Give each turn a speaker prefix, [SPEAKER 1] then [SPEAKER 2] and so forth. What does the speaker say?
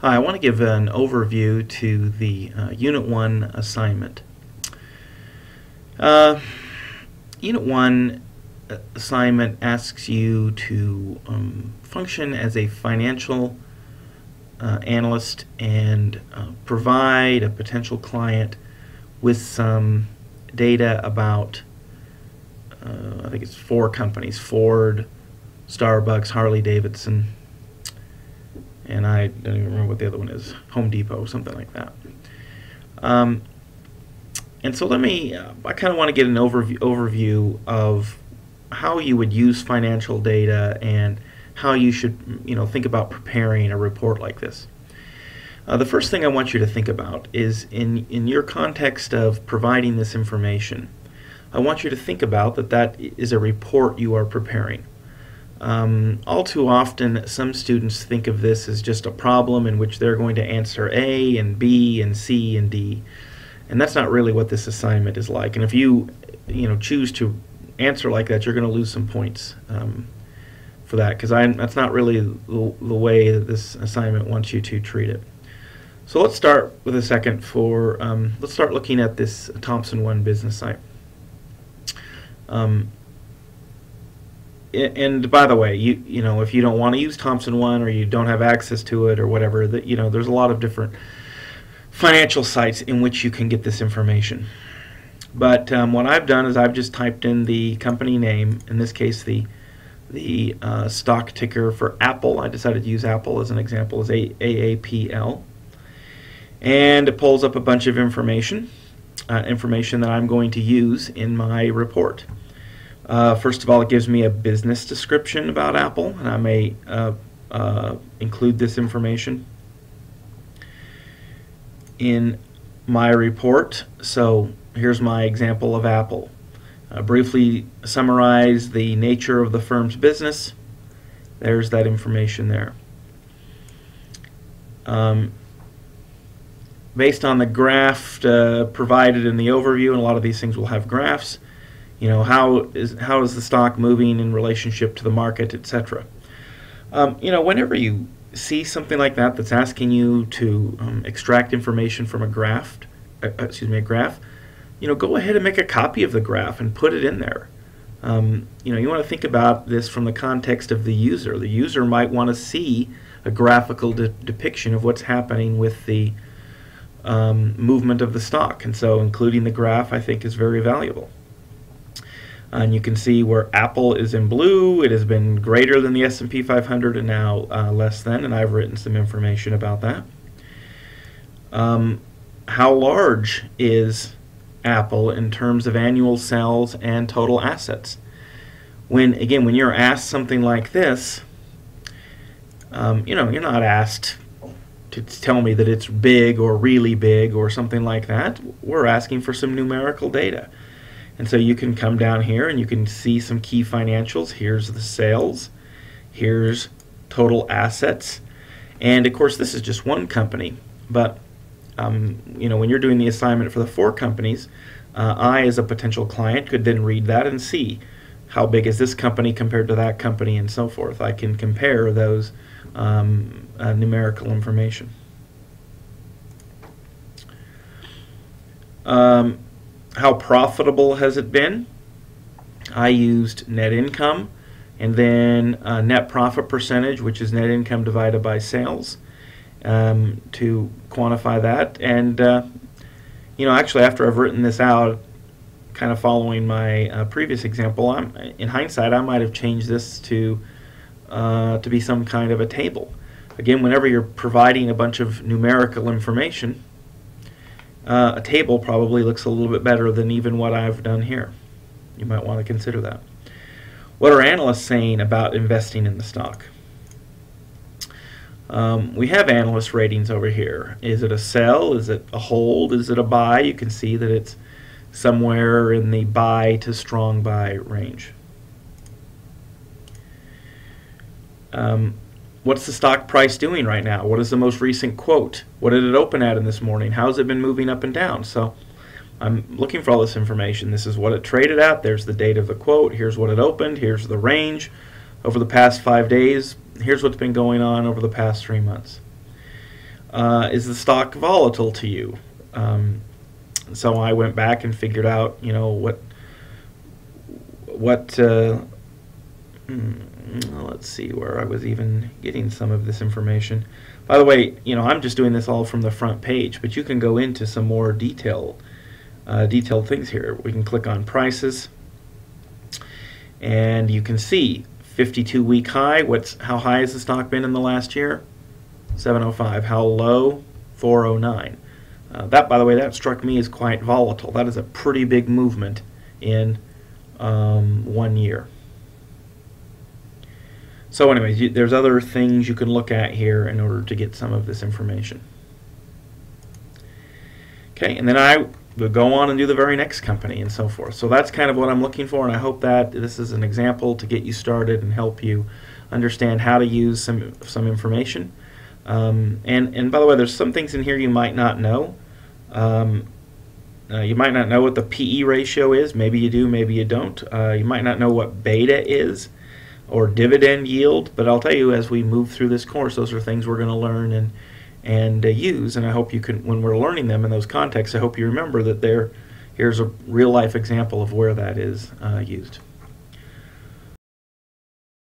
[SPEAKER 1] Hi, I want to give an overview to the Unit 1 assignment. Uh, Unit 1 assignment asks you to function as a financial analyst and provide a potential client with some data about, I think it's 4 companies, Ford, Starbucks, Harley-Davidson, and I don't even remember what the other one is, Home Depot, something like that. And so I kind of want to get an overview of how you would use financial data and how you should think about preparing a report like this. The first thing I want you to think about is in your context of providing this information, I want you to think about that is a report you are preparing. All too often, some students think of this as just a problem in which they're going to answer A and B and C and D, and that's not really what this assignment is like. And if you choose to answer like that, you're going to lose some points for that, because that's not really the way that this assignment wants you to treat it. So let's start with a second let's start looking at this Thompson 1 business site. And by the way, if you don't want to use Thompson 1 or you don't have access to it or whatever, there's a lot of different financial sites in which you can get this information. But what I've done is I've just typed in the company name, in this case the stock ticker for Apple. I decided to use Apple as an example, as AAPL, and it pulls up a bunch of information that I'm going to use in my report. First of all, it gives me a business description about Apple, and I may include this information in my report. So here's my example of Apple. Briefly summarize the nature of the firm's business. There's that information there. Based on the graph provided in the overview, and a lot of these things will have graphs, how is the stock moving in relationship to the market, etc. Whenever you see something like that that's asking you to extract information from a graph, go ahead and make a copy of the graph and put it in there. You want to think about this from the context of the user. The user might want to see a graphical depiction of what's happening with the movement of the stock, and so including the graph, I think, is very valuable. And you can see where Apple is in blue. It has been greater than the S&P 500 and now less than, and I've written some information about that. How large is Apple in terms of annual sales and total assets? When you're asked something like this, you're not asked to tell me that it's big or really big or something like that. We're asking for some numerical data. And so you can come down here and you can see some key financials. Here's the sales. Here's total assets. And of course, this is just one company. But when you're doing the assignment for the 4 companies, I, as a potential client, could then read that and see how big is this company compared to that company and so forth. I can compare those numerical information. How profitable has it been? I used net income and then net profit percentage, which is net income divided by sales, to quantify that. And actually, after I've written this out, kind of following my previous example, in hindsight, I might have changed this to be some kind of a table. Again, whenever you're providing a bunch of numerical information, a table probably looks a little bit better than even what I've done here. You might want to consider that. What are analysts saying about investing in the stock? We have analyst ratings over here. Is it a sell? Is it a hold? Is it a buy? You can see that it's somewhere in the buy to strong buy range. What's the stock price doing right now? What is the most recent quote? What did it open at in this morning? How's it been moving up and down? So I'm looking for all this information. This is what it traded at. There's the date of the quote. Here's what it opened. Here's the range over the past 5 days. Here's what's been going on over the past 3 months. Is the stock volatile to you? So I went back and figured out, what let's see where I was even getting some of this information. By the way, I'm just doing this all from the front page, but you can go into some more detailed things here. We can click on prices, and you can see 52-week high. How high has the stock been in the last year? 705. How low? 409. That, by the way, that struck me as quite volatile. That is a pretty big movement in 1 year. So anyways, there's other things you can look at here in order to get some of this information. Okay, and then I will go on and do the very next company and so forth. So that's kind of what I'm looking for, and I hope that this is an example to get you started and help you understand how to use some information. And by the way, there's some things in here you might not know. You might not know what the PE ratio is. Maybe you do, maybe you don't. You might not know what beta is or dividend yield, but I'll tell you as we move through this course, those are things we're going to learn and use, and I hope you can, when we're learning them in those contexts, I hope you remember that here's a real life example of where that is used.